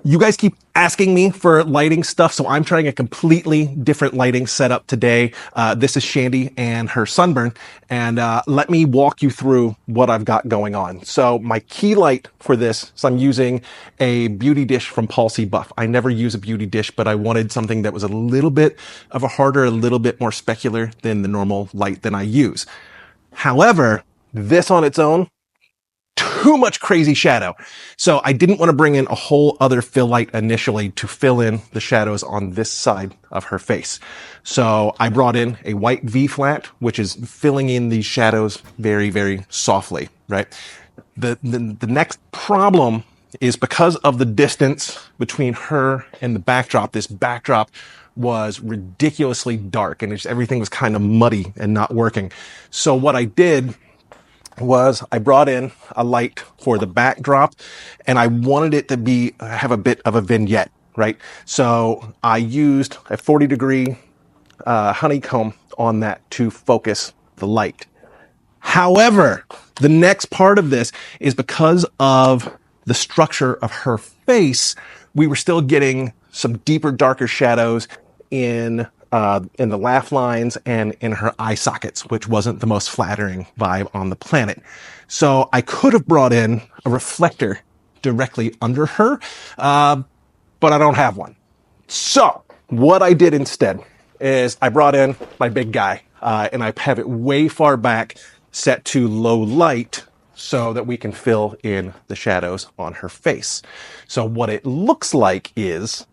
You guys keep asking me for lighting stuff, so I'm trying a completely different lighting setup today. This is Shandy and her sunburn, and let me walk you through what I've got going on. So my key light for this is I'm using a beauty dish from Palsy Buff. I never use a beauty dish, but I wanted something that was a little bit of a harder, a little bit more specular than the normal light that I use. However, this on its own, too much crazy shadow. So I didn't want to bring in a whole other fill light initially to fill in the shadows on this side of her face. So I brought in a white V flat, which is filling in these shadows very, very softly, right? The next problem is because of the distance between her and the backdrop. This backdrop was ridiculously dark and everything was kind of muddy and not working. So what I did was I brought in a light for the backdrop, and I wanted it to have a bit of a vignette, right? So I used a 40-degree honeycomb on that to focus the light. However, the next part of this is because of the structure of her face, we were still getting some deeper, darker shadows in the laugh lines and in her eye sockets, which wasn't the most flattering vibe on the planet. So I could have brought in a reflector directly under her, but I don't have one. So what I did instead is I brought in my big guy, and I have it way far back, set to low light, so that we can fill in the shadows on her face. So what it looks like is